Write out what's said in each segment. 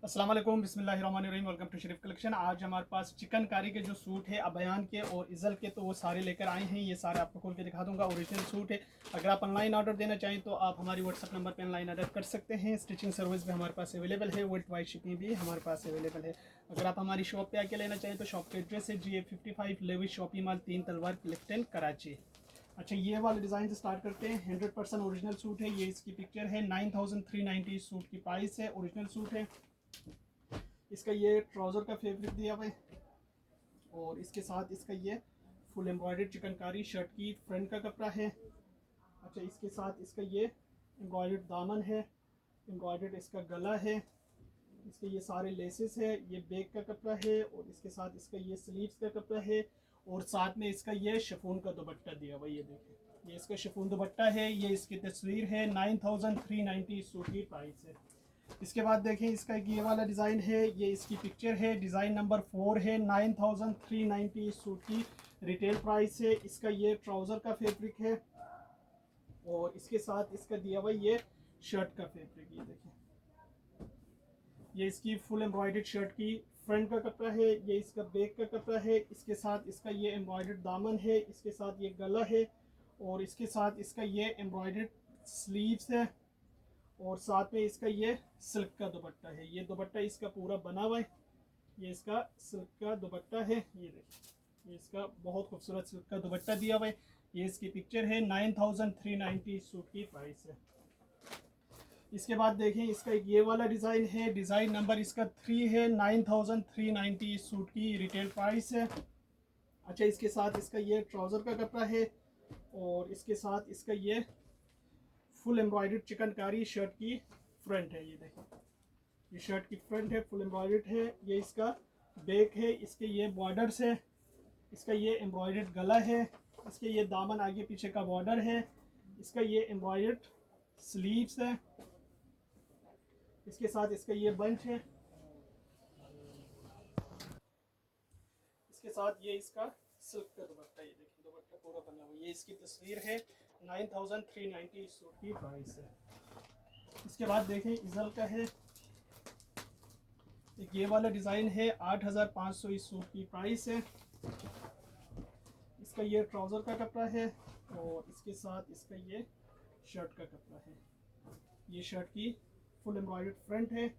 अस्सलाम वालेकुम, बिस्मिल्लाहिर्रहमानिर्रहीम। Welcome to Sharif collection. आज हमारे पास चिकनकारी के जो सूट है अबयान के और इज़ल के, तो वो सारे लेकर आए हैं। ये सारे आपको खोल के दिखा दूंगा। ओरिजिनल सूट है। अगर आप ऑनलाइन ऑर्डर देना चाहें तो आप हमारी व्हाट्सअप नंबर पर ऑनलाइन ऑर्डर कर सकते हैं। स्टिचिंग सर्विस भी हमारे पास अवेलेबल है। वर्ल्ड वाइड शिपिंग भी हमारे पास अवेलेबल है। अगर आप हमारी शॉप पर आके लेना चाहें तो शॉप का एड्रेस है GA55 लेविस शॉपिंग मॉल 3 तलवार क्लिफ्टन कराची। अच्छा, ये वाले डिज़ाइन से स्टार्ट करते हैं। 100% ओरिजिनल सूट है। ये इसकी पिक्चर है। 9390 सूट की प्राइस है। ओरिजिनल सूट है। इसका ये ट्राउज़र का फैब्रिक दिया हुआ है और इसके साथ इसका ये फुल एम्ब्रॉयडर्ड चिकनकारी शर्ट की फ्रंट का कपड़ा है। अच्छा, इसके साथ इसका ये एम्ब्रॉयडर्ड दामन है, एम्ब्रॉयडर्ड इसका गला है, इसके ये सारे लेसेस है। ये बैक का कपड़ा है और इसके साथ इसका ये स्लीव्स का कपड़ा है और साथ में इसका ये शिफॉन का दुपट्टा दिया हुआ। ये देखें, ये इसका शिफॉन दुपट्टा है। ये इसकी तस्वीर है। 9390 सूट की प्राइस है। इसके बाद देखें, इसका ये वाला डिज़ाइन है। ये इसकी पिक्चर है। डिज़ाइन नंबर 4 है। 9390 सूट की रिटेल प्राइस है। इसका ये ट्राउज़र का फैब्रिक है और इसके साथ इसका दिया हुआ ये शर्ट का फैब्रिक। ये देखें, ये इसकी फुल एम्ब्रॉयडर्ड शर्ट की फ्रंट का कपड़ा है। ये इसका बैक का कपड़ा है। इसके साथ इसका ये एम्ब्रॉयडर्ड दामन है। इसके साथ ये गला है और इसके साथ इसका ये एम्ब्रॉयडर्ड स्लीव्स है और साथ में इसका ये सिल्क का दुपट्टा है। ये दुपट्टा इसका पूरा बना हुआ है। ये इसका सिल्क का दुपट्टा है। ये देखिए, ये इसका बहुत खूबसूरत सिल्क का दुपट्टा दिया हुआ है। ये इसकी पिक्चर है। 9390 सूट की प्राइस है। इसके बाद देखें, इसका ये वाला डिज़ाइन है। डिज़ाइन नंबर इसका 3 है। 9390 सूट की रिटेल प्राइस है। अच्छा, इसके साथ इसका ये ट्राउज़र का कपड़ा है और इसके साथ इसका ये फुल एम्ब्रॉयडर्ड चिकनकारी शर्ट की फ्रंट है। ये देखें, ये शर्ट की फ्रंट है, फुल एम्ब्रॉयडर्ड है। ये इसका बैक है। इसके ये बॉर्डर्स है। इसका ये एम्ब्रॉयडर्ड गला है। इसके ये दामन आगे पीछे का बॉर्डर है। इसका ये एम्ब्रॉयडर्ड स्लीव्स है। इसके साथ इसका ये बंच है। इसके साथ ये इसका सिल्क का दुपट्टा। ये देखिए, दुपट्टा पूरा बना हुआ। ये इसकी तस्वीर है। 9390 सूट की प्राइस है। इसके बाद देखें, इज़ल का है। एक ये वाला डिज़ाइन है। 8500 इस सूट की प्राइस है। इसका ये ट्राउज़र का कपड़ा है और इसके साथ इसका ये शर्ट का कपड़ा है। ये शर्ट की फुल एम्ब्रॉयडर्ड फ्रंट है।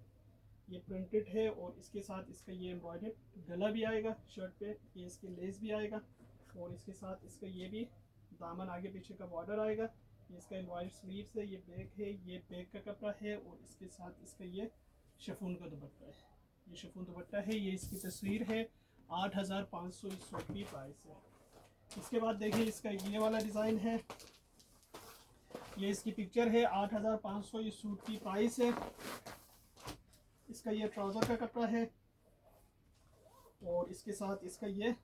ये प्रिंटेड है और इसके साथ इसका ये एम्ब्रॉयडर्ड गला भी आएगा शर्ट पे। ये इसके लेस भी आएगा और इसके साथ इसका ये भी दामन आगे पीछे का बॉर्डर आएगा। ये इसका एम्ब्रॉयडर्ड स्लीव्स है। ये बैक है। ये बैक का कपड़ा है और इसके साथ इसका ये शिफॉन का दुपट्टा है। ये शिफॉन दुपट्टा है। ये इसकी तस्वीर है। 8500 इस सूट की प्राइस है। इसके बाद देखिए, इसका ये वाला डिज़ाइन है। ये इसकी पिक्चर है। 8500 इस सूट की प्राइस है। इसका ये ट्राउज़र का कपड़ा है और इसके साथ इसका ये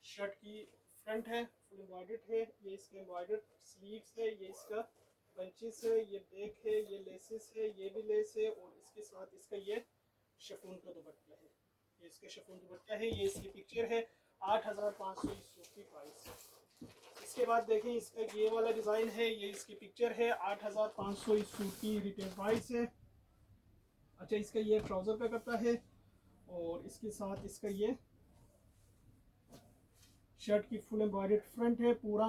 शर्ट की फ्रंट है, फुल एम्ब्रॉयडर्ड है। ये इसके एम्ब्रॉयडर्ड स्लीव्स है। ये इसका बंचेस है। ये बैक है। ये लेसेस है। ये भी लेस है और इसके साथ इसका ये शिफॉन का दुपट्टा है। ये इसका शिफॉन दुपट्टा है। ये इसकी पिक्चर है। 8500 इस सूट की प्राइस है। इसके बाद देखें, इसका ये वाला डिज़ाइन है। ये इसकी पिक्चर है। 8500 इस सूट की रिटेल प्राइस है। अच्छा, इसका ये ट्राउज़र का कपड़ा है और इसके साथ इसका ये शर्ट की फुल एम्ब्रॉयडर्ड फ्रंट है पूरा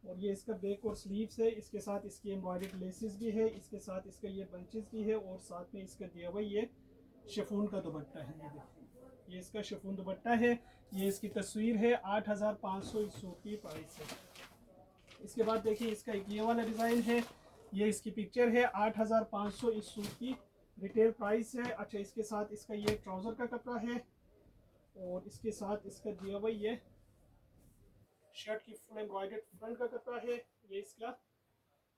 और ये इसका बैक और स्लीव्स है। इसके साथ इसकी एम्ब्रॉयडर्ड लेसेस भी है। इसके साथ इसका ये बंचेस भी है और साथ में इसका दिया हुआ ये शिफॉन का दुपट्टा है। ये देखिए, ये इसका शिफॉन दुपट्टा है। ये इसकी तस्वीर है। 8500 इस सूट की प्राइस है। इसके बाद देखिए, इसका एक ये वाला डिज़ाइन है। ये इसकी पिक्चर है। 8500 इस सूट की रिटेल प्राइस है। अच्छा, इसके साथ इसका ये ट्राउज़र का कपड़ा है और इसके साथ इसका दिया हुआ ये शर्ट की फुल एम्ब्रॉयडर्ड फ्रंट का कपड़ा है। ये इसका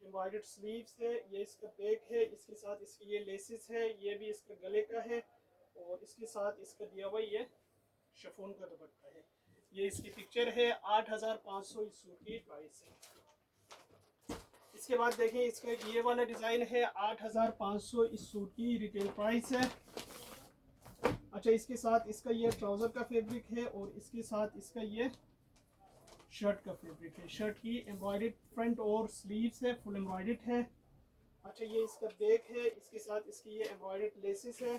एम्ब्रॉयडर्ड स्लीव्स है। ये इसका बैक है। इसके साथ इसकी ये लेसेस है। ये भी इसका गले का है और इसके साथ इसका दिया हुआ ये शिफॉन का दुपट्टा है। ये इसकी पिक्चर है। 8500 इस सूट की प्राइस है। इसके बाद देखें, इसका ये वाला डिज़ाइन है। 8500 इस सूट की रिटेल प्राइस है। अच्छा, इसके साथ इसका ये ट्राउज़र का फैब्रिक है और इसके साथ इसका ये शर्ट का फैब्रिक है। शर्ट की एम्ब्रॉयडर्ड फ्रंट और स्लीव्स है, फुल एम्ब्रॉयडर्ड है। अच्छा ये इसका बैक है, इसके साथ इसकी ये एम्ब्रॉयडर्ड लेसेस है,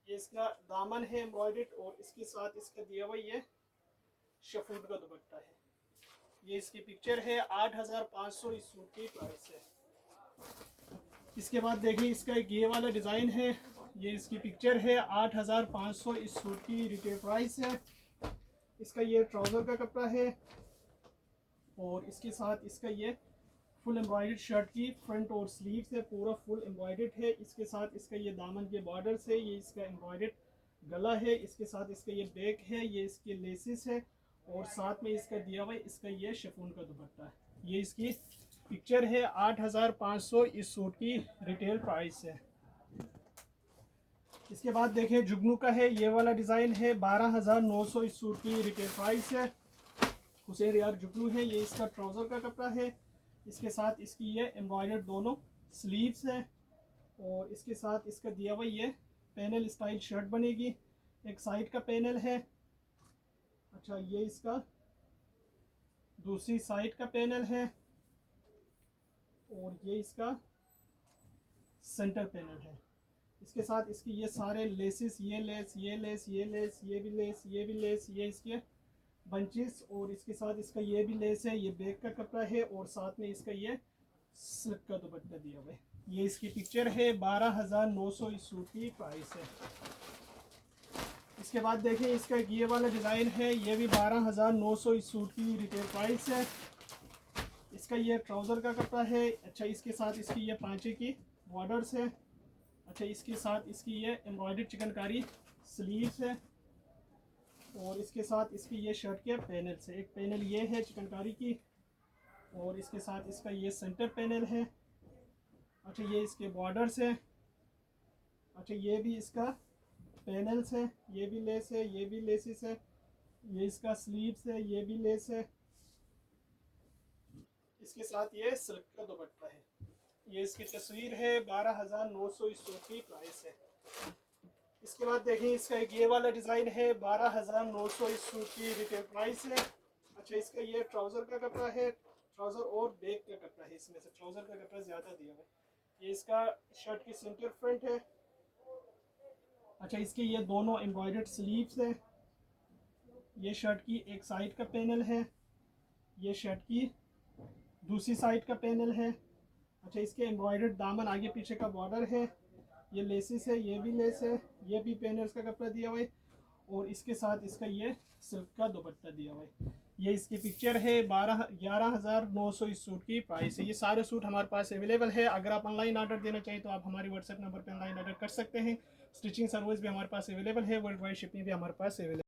ये इसका दामन है एम्ब्रॉयडर्ड, और इसके साथ इसका दिया हुआ ये शिफॉन का दुपट्टा है। ये इसकी पिक्चर है, 8500 इस सूट की प्राइस है। इसके बाद देखिए इसका एक ये वाला डिज़ाइन है, ये इसकी पिक्चर है, 8500 इस सूट की रिटेल प्राइस है। इसका ये ट्राउज़र का कपड़ा है, और इसके साथ इसका ये फुल एम्ब्रॉयडर्ड शर्ट की फ्रंट और स्लीव्स है, पूरा फुल एम्ब्रॉयडर्ड है। इसके साथ इसका ये दामन के बॉर्डर से ये इसका एम्ब्रॉयडर्ड गला है, इसके साथ इसका ये बैक है, ये इसके लेसिस है, और साथ में इसका दिया हुआ इसका ये शिफॉन का दुपट्टा है। ये इसकी पिक्चर है, 8500 इस सूट की रिटेल प्राइस है। इसके बाद देखिए जुगनू का है, ये वाला डिज़ाइन है, 12900 इस सूट की रिटेल प्राइस है। हुसैन रियाद जुगनू है, ये इसका ट्राउज़र का कपड़ा है, इसके साथ इसकी ये एम्ब्रॉयडर्ड दोनों स्लीव्स है, और इसके साथ इसका दिया हुआ ये पैनल स्टाइल शर्ट बनेगी, एक साइड का पैनल है। अच्छा ये इसका दूसरी साइड का पैनल है, और ये इसका सेंटर पैनल है। इसके साथ इसकी ये सारे लेसेस, ये लेस, ये लेस, ये लेस, ये भी लेस, ये भी लेस, ये इसके बंचेस, और इसके साथ इसका ये भी लेस है, ये बैक का कपड़ा है, और साथ में इसका ये सिल्क का दुपट्टा दिया हुआ है। ये इसकी पिक्चर है, 12900 इस सूट की प्राइस है। इसके बाद देखिए इसका एक ये वाला डिज़ाइन है, ये भी 12900 इस सूट की रिटेल प्राइस है। इसका ये ट्राउज़र का कपड़ा है। अच्छा इसके साथ इसकी ये पांचे की बॉर्डर्स है। अच्छा इसके साथ इसकी ये एम्ब्रॉयडर्ड चिकनकारी स्लीव्स है, और इसके साथ इसकी ये शर्ट के पैनल से, एक पैनल ये है चिकनकारी की, और इसके साथ इसका ये सेंटर पैनल है। अच्छा ये इसके बॉर्डर्स है। अच्छा ये भी इसका पैनल्स है, ये भी लेस है, ये भी लेसिस है, ये इसका स्लीव्स है, ये भी लेस है। इसके साथ ये सिल्क का दुपट्टा है। ये इसकी तस्वीर है, 12900 इस सूट की प्राइस है। इसके बाद देखिए इसका एक ये वाला डिज़ाइन है, 12900 इस सूट की रिटेल प्राइस है। अच्छा इसका ये ट्राउज़र का कपड़ा है, ट्राउज़र और बैक का कपड़ा है, इसमें से ट्राउज़र का कपड़ा ज़्यादा दिया हुआ है। ये इसका शर्ट की सेंटर फ्रंट है। अच्छा इसके ये दोनों एम्ब्रॉयडर्ड स्लीव्स है, ये शर्ट की एक साइड का पैनल है, ये शर्ट की दूसरी साइड का पैनल है। अच्छा इसके एम्ब्रॉयडर्ड दामन आगे पीछे का बॉर्डर है, ये लेसिस है, ये भी लेस है, ये भी पैनल्स का कपड़ा दिया हुआ है, और इसके साथ इसका ये सिल्क का दुपट्टा दिया हुआ है। ये इसकी पिक्चर है, 11900 इस सूट की प्राइस है। ये सारे सूट हमारे पास अवेलेबल है। अगर आप ऑनलाइन ऑर्डर देना चाहें तो आप हमारे व्हाट्सएप नंबर पर ऑनलाइन ऑर्डर कर सकते हैं। स्टिचिंग सर्विस भी हमारे पास अवेलेबल है, वर्ल्ड वाइड शिपिंग भी हमारे पास अवेलेबल